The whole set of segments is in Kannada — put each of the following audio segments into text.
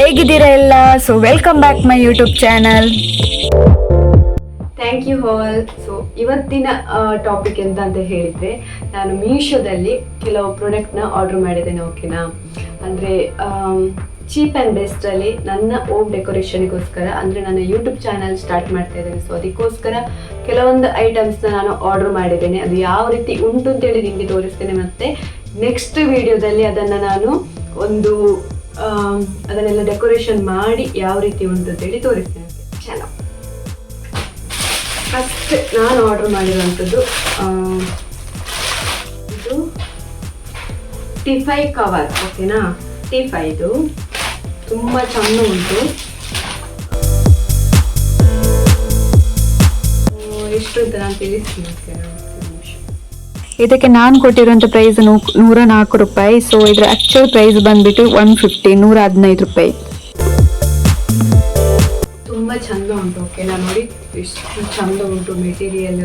ಹೇಗಿದ್ದೀರಾ ಎಲ್ಲ? So welcome back my YouTube channel. Thank you all. So ಇವತ್ತಿನ ಟಾಪಿಕ್ ಎಂತ ಅಂತ ಹೇಳಿದರೆ, ನಾನು ಮೀಶೋದಲ್ಲಿ ಕೆಲವು ಪ್ರಾಡಕ್ಟ್ನ ಆರ್ಡರ್ ಮಾಡಿದ್ದೇನೆ. ಓಕೆನಾ, ಅಂದರೆ ಚೀಪ್ ಆ್ಯಂಡ್ ಬೆಸ್ಟಲ್ಲಿ ನನ್ನ ಹೋಮ್ ಡೆಕೋರೇಷನ್ಗೋಸ್ಕರ, ಅಂದರೆ ನನ್ನ ಯೂಟ್ಯೂಬ್ ಚಾನಲ್ ಸ್ಟಾರ್ಟ್ ಮಾಡ್ತಾ ಇದ್ದೇನೆ. ಸೊ ಅದಕ್ಕೋಸ್ಕರ ಕೆಲವೊಂದು ಐಟಮ್ಸ್ನ ನಾನು ಆರ್ಡರ್ ಮಾಡಿದ್ದೇನೆ. ಅದು ಯಾವ ರೀತಿ ಉಂಟು ಅಂತೇಳಿ ನಿಮಗೆ ತೋರಿಸ್ತೇನೆ. ಮತ್ತು ನೆಕ್ಸ್ಟ್ ವಿಡಿಯೋದಲ್ಲಿ ಅದನ್ನು ನಾನು ಅದನ್ನೆಲ್ಲ ಡೆಕೋರೇಷನ್ ಮಾಡಿ ಯಾವ ರೀತಿ ಉಂಟು ಅಂತೇಳಿ ತೋರಿಸ್ತೇನೆ. ಚಲೋ, ಫಸ್ಟ್ ನಾನು ಆರ್ಡರ್ ಮಾಡಿರುವಂಥದ್ದು ಇದು ಟಿಫೈ ಕವರ್. ಓಕೆನಾ, ಟಿಫೈದು ತುಂಬ ಚೆಂದ ಉಂಟು. ಎಷ್ಟು ಅಂತ ನಾನು ತಿಳಿಸ್ತೀನಿ. ಇದಕ್ಕೆ ನಾನು ಕೊಟ್ಟಿರುವಂಥ ಪ್ರೈಸ್ 104 ರೂಪಾಯಿ. ಸೊ ಇದರ ಆಕ್ಚುಯಲ್ ಪ್ರೈಸ್ ಬಂದ್ಬಿಟ್ಟು 150, 115 ರೂಪಾಯಿ. ತುಂಬ ಚಂದ ಉಂಟು. ಓಕೆನಾ, ನೋಡಿ ಎಷ್ಟು ಚಂದ ಉಂಟು ಮೆಟೀರಿಯಲ್.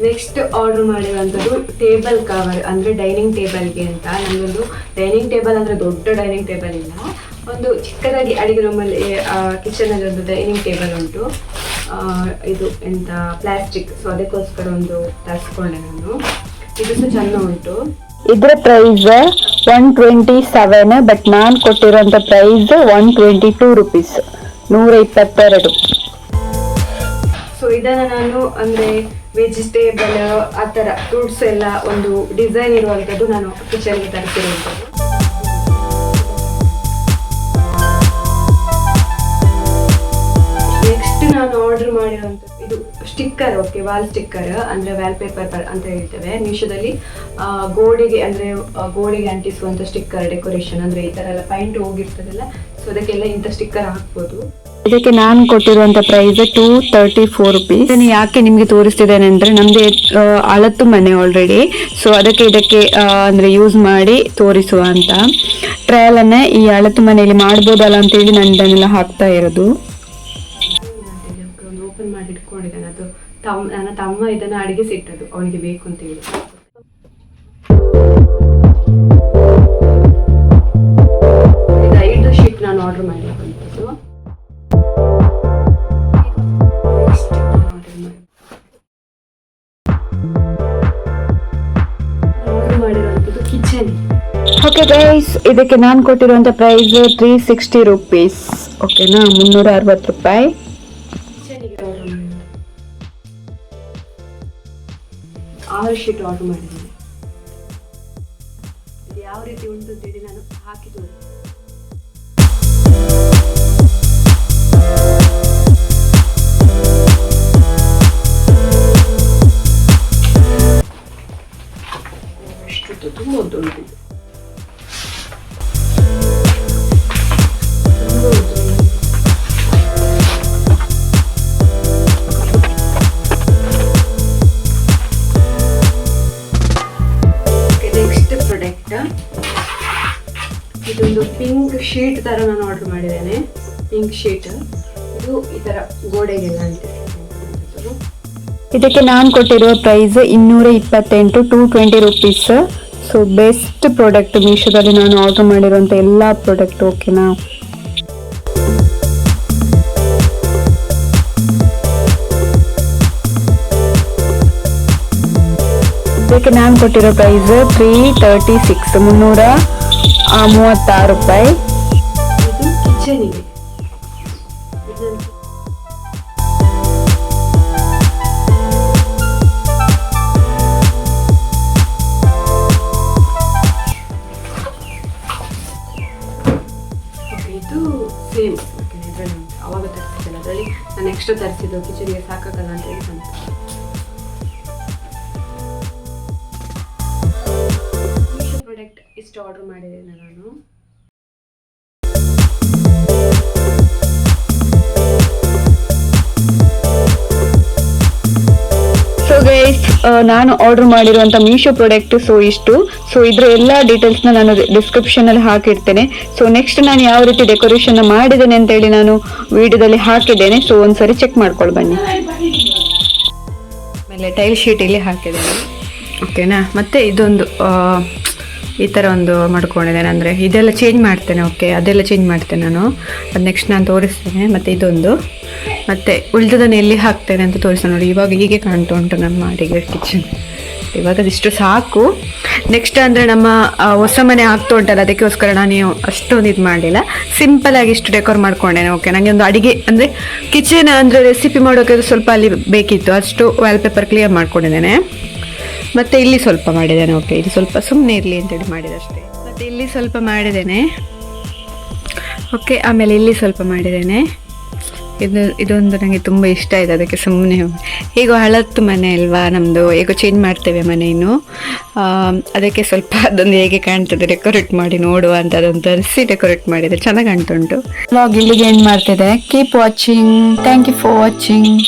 ನೆಕ್ಸ್ಟ್ ಆರ್ಡರ್ ಮಾಡಿರುವಂಥದ್ದು ಟೇಬಲ್ ಕವರ್, ಅಂದರೆ ಡೈನಿಂಗ್ ಟೇಬಲ್ಗೆ ಅಂತ. ನನ್ನೊಂದು ಡೈನಿಂಗ್ ಟೇಬಲ್ ಅಂದರೆ ದೊಡ್ಡ ಡೈನಿಂಗ್ ಟೇಬಲ್ ಇಲ್ಲ, ಒಂದು ಚಿಕ್ಕದಾಗಿ ಅಡಿಗೆ ರೂಮಲ್ಲಿ ಕಿಚನಲ್ಲಿ ಒಂದು ಡೈನಿಂಗ್ ಟೇಬಲ್ ಉಂಟು. ಇದು ಎಂತ ಪ್ಲಾಸ್ಟಿಕ್. ಸೊ ಅದಕ್ಕೋಸ್ಕರ ಒಂದು ತರಿಸ್ಕೊಂಡೆ ನಾನು. ಇದು ಸಹ ಚೆಂದ ಉಂಟು. ಇದರ ಪ್ರೈಸ್ 127, ಬಟ್ ನಾನು ಕೊಟ್ಟಿರುವಂಥ ಪ್ರೈಸ್ 122 ರುಪೀಸ್, 122. ಸೊ ಇದನ್ನು ನಾನು ಅಂದರೆ ವೆಜಿಟೇಬಲ್ ಆ ಥರ ಫ್ರೂಟ್ಸ್ ಎಲ್ಲ ಒಂದು ಡಿಸೈನ್ ಇರುವಂಥದ್ದು ನಾನು ಕಿಚನ್ಗೆ ತರಿಸಿರುವಂಥದ್ದು. ನೆಕ್ಸ್ಟ್ ನಾನು ಆರ್ಡರ್ ಮಾಡಿರುವಂಥದ್ದು ಇದು ಸ್ಟಿಕ್ಕರ್. ಓಕೆ, ವಾಲ್ ಸ್ಟಿಕ್ಕರ್ ಅಂದರೆ ವಾಲ್ ಪೇಪರ್ ಅಂತ ಹೇಳ್ತೇವೆ ಮೀಶೋದಲ್ಲಿ. ಗೋಡೆಗೆ ಅಂದರೆ ಗೋಡೆಗೆ ಅಂಟಿಸುವಂಥ ಸ್ಟಿಕ್ಕರ್ ಡೆಕೋರೇಷನ್, ಅಂದರೆ ಈ ಥರ ಎಲ್ಲ ಪೈಂಟ್ ಹೋಗಿರ್ತದಲ್ಲ, ಸೊ ಅದಕ್ಕೆಲ್ಲ ಇಂಥ ಸ್ಟಿಕ್ಕರ್ ಹಾಕ್ಬೋದು. ಇದಕ್ಕೆ ನಾನು ಕೊಟ್ಟಿರುವಂಥ ಪ್ರೈಸ್ 234 ರುಪೀಸ್. ಇದನ್ನು ಯಾಕೆ ನಿಮಗೆ ತೋರಿಸ್ತಿದ್ದೇನೆ ಅಂದರೆ, ನಮ್ಮದೇ ಹಳತ್ತು ಮನೆ ಆಲ್ರೆಡಿ. ಸೊ ಇದಕ್ಕೆ ಅಂದರೆ ಯೂಸ್ ಮಾಡಿ ತೋರಿಸುವ ಅಂತ ಟ್ರಯಲನ್ನೇ ಈ ಹಳತ್ತು ಮನೆಯಲ್ಲಿ ಮಾಡ್ಬೋದಲ್ಲ ಅಂತೇಳಿ ನಾನು ಇದನ್ನೆಲ್ಲ ಹಾಕ್ತಾ ಇರೋದು. ಒಂದು ಓಪನ್ ಮಾಡಿ ಇಟ್ಕೊಂಡಿದ್ದಾನೆ. ಅದು ನನ್ನ ತಮ್ಮ ಇದನ್ನು ಅಡಿಗೆ ಸಿಟ್ಟದ್ದು, ಅವನಿಗೆ ಬೇಕು ಅಂತ ಹೇಳಿ. ಇದು 5 ಶೀಟ್ ನಾನು ಆರ್ಡರ್ ಮಾಡಿರುವಂಥದ್ದು. ಮಾಡಿರುವಂಥದ್ದು ಕಿಚನ್. ಓಕೆ ಗೈಸ್, ಇದಕ್ಕೆ ನಾನು ಕೊಟ್ಟಿರುವಂಥ ಪ್ರೈಸ್ 360 ರುಪೀಸ್. ಓಕೆನಾ, 360 ರೂಪಾಯಿ. ಕಿಚನಿಗೆ ಆರ್ಡರ್ ಮಾಡಿದ್ದು 6 ಶೀಟ್ ಆರ್ಡರ್ ಮಾಡಿದ್ದೀನಿ. ಇದು ಯಾವ ರೀತಿ ಉಂಟು ಅಂತೇಳಿ ನಾನು ಹಾಕಿದ್ದು. ತುಂಬ ಉಂಟು. ನೆಕ್ಸ್ಟ್ ಪ್ರಾಡಕ್ಟ್ ಇದೊಂದು ಪಿಂಕ್ ಶೀಟ್ ತರ ನಾನು ಆರ್ಡರ್ ಮಾಡಿದ್ದೇನೆ. ಪಿಂಕ್ ಶೀಟ್ ಇದು ಈ ತರ ಗೋಡೆಗೆಲ್ಲ ಅಂಟಿಸಿರುವಂಥದ್ದು. ಇದಕ್ಕೆ ನಾನು ಕೊಟ್ಟಿರುವ price 228, 220 rupees. So best product ಮೀಶೋದಲ್ಲಿ ನಾನು ಆರ್ಡರ್ ಮಾಡಿರುವಂಥ ಎಲ್ಲ ಪ್ರಾಡಕ್ಟ್. ಓಕೆನಾ, ಇದಕ್ಕೆ ನಾನು ಕೊಟ್ಟಿರೋ ಪ್ರೈಸ್ 336, 336 ರೂಪಾಯಿ. ಇದು ಕಿಚನಿಗೆ. ಇದು ಸೇಮ್. ಇದರಲ್ಲಿ ಅವಾಗ ತರಿಸಿದ್ದೇನೆ, ಅದರಲ್ಲಿ ನಾನು ಎಕ್ಸ್ಟ್ರಾ ತರಿಸಿದ್ದು ಕಿಚನಿಗೆ ಸಾಕಾಗಲ್ಲ ಅಂತೇಳಿ ಬಂತು. ಪ್ರಾಡಕ್ಟ್ ಇಷ್ಟು ಆರ್ಡರ್ ಮಾಡಿದ್ದೇನೆ ನಾನು. ಸೊ ಗೈಸ್, ನಾನು ಆರ್ಡರ್ ಮಾಡಿರುವಂಥ ಮೀಶೋ ಪ್ರಾಡಕ್ಟ್ ಇಷ್ಟು. ಸೊ ಇದರ ಎಲ್ಲ ಡೀಟೇಲ್ಸ್ನ ನಾನು ಡಿಸ್ಕ್ರಿಪ್ಷನಲ್ಲಿ ಹಾಕಿರ್ತೇನೆ. ಸೊ ನೆಕ್ಸ್ಟ್ ನಾನು ಯಾವ ರೀತಿ ಡೆಕೋರೇಷನ್ ಮಾಡಿದ್ದೇನೆ ಅಂತೇಳಿ ನಾನು ವಿಡಿಯೋದಲ್ಲಿ ಹಾಕಿದ್ದೇನೆ. ಸೊ ಒಂದ್ಸರಿ ಚೆಕ್ ಮಾಡ್ಕೊಂಡು ಬನ್ನಿ. ಆಮೇಲೆ ಟೈಲ್ ಶೀಟ್ ಇಲ್ಲಿ ಹಾಕಿದ್ದೇನೆ ಓಕೆನಾ. ಮತ್ತು ಇದೊಂದು ಈ ಥರ ಒಂದು ಮಾಡ್ಕೊಂಡಿದ್ದೇನೆ, ಅಂದರೆ ಇದೆಲ್ಲ ಚೇಂಜ್ ಮಾಡ್ತೇನೆ. ಓಕೆ, ಅದೆಲ್ಲ ಚೇಂಜ್ ಮಾಡ್ತೇನೆ ನಾನು, ಅದು ನೆಕ್ಸ್ಟ್ ನಾನು ತೋರಿಸ್ತೇನೆ. ಮತ್ತು ಇದೊಂದು, ಮತ್ತು ಉಳಿದದನ್ನು ಎಲ್ಲಿ ಹಾಕ್ತೇನೆ ಅಂತ ತೋರಿಸ್ತೇನೆ ನೋಡಿ. ಇವಾಗ ಹೀಗೆ ಕಾಣ್ತಾ ಉಂಟು ನಮ್ಮ ಅಡಿಗೆ ಕಿಚನ್. ಇವಾಗ ಅದಿಷ್ಟು ಸಾಕು. ನೆಕ್ಸ್ಟ್ ಅಂದರೆ ನಮ್ಮ ಹೊಸ ಮನೆ ಆಗ್ತಾ ಉಂಟಲ್ಲ, ಅದಕ್ಕೋಸ್ಕರ ನಾನು ಅಷ್ಟೊಂದು ಇದು ಮಾಡಲಿಲ್ಲ, ಸಿಂಪಲಾಗಿ ಇಷ್ಟು ಡೆಕೋರ್ ಮಾಡ್ಕೊಂಡೇನೆ. ಓಕೆ, ನನಗೆ ಒಂದು ಅಡಿಗೆ ಅಂದರೆ ಕಿಚನ್ ಅಂದರೆ ರೆಸಿಪಿ ಮಾಡೋಕೆ ಸ್ವಲ್ಪ ಅಲ್ಲಿ ಬೇಕಿತ್ತು, ಅಷ್ಟು ವಾಲ್ಪೇಪರ್ ಕ್ಲಿಯರ್ ಮಾಡ್ಕೊಂಡಿದ್ದೇನೆ. ಮತ್ತು ಇಲ್ಲಿ ಸ್ವಲ್ಪ ಮಾಡಿದ್ದೇನೆ. ಓಕೆ, ಇದು ಸ್ವಲ್ಪ ಸುಮ್ಮನೆ ಇರಲಿ ಅಂತೇಳಿ ಮಾಡಿದೆ ಅಷ್ಟೇ. ಮತ್ತು ಇಲ್ಲಿ ಸ್ವಲ್ಪ ಮಾಡಿದ್ದೇನೆ. ಓಕೆ, ಆಮೇಲೆ ಇಲ್ಲಿ ಸ್ವಲ್ಪ ಮಾಡಿದ್ದೇನೆ. ಇದೊಂದು ನನಗೆ ತುಂಬ ಇಷ್ಟ ಆಯಿತು, ಅದಕ್ಕೆ ಸುಮ್ಮನೆ ಹೇಗೋ ಹಳತ್ತು ಮನೆ ಅಲ್ವಾ ನಮ್ಮದು, ಹೇಗೋ ಚೇಂಜ್ ಮಾಡ್ತೇವೆ ಮನೆ ಇನ್ನು, ಅದಕ್ಕೆ ಸ್ವಲ್ಪ ಅದೊಂದು ಹೇಗೆ ಕಾಣ್ತದೆ ಡೆಕೋರೇಟ್ ಮಾಡಿ ನೋಡುವ ಅಂತ ಅದೊಂದು ತರಿಸಿ ಡೆಕೋರೇಟ್ ಮಾಡಿದೆ, ಚೆನ್ನಾಗಿ ಕಾಣ್ತುಂಟು. ವ್ಲಾಗ್ ಇಲ್ಲಿಗೆ ಎಂಡ್ ಮಾಡ್ತಿದ್ದೆ. Keep watching. Thank you for watching.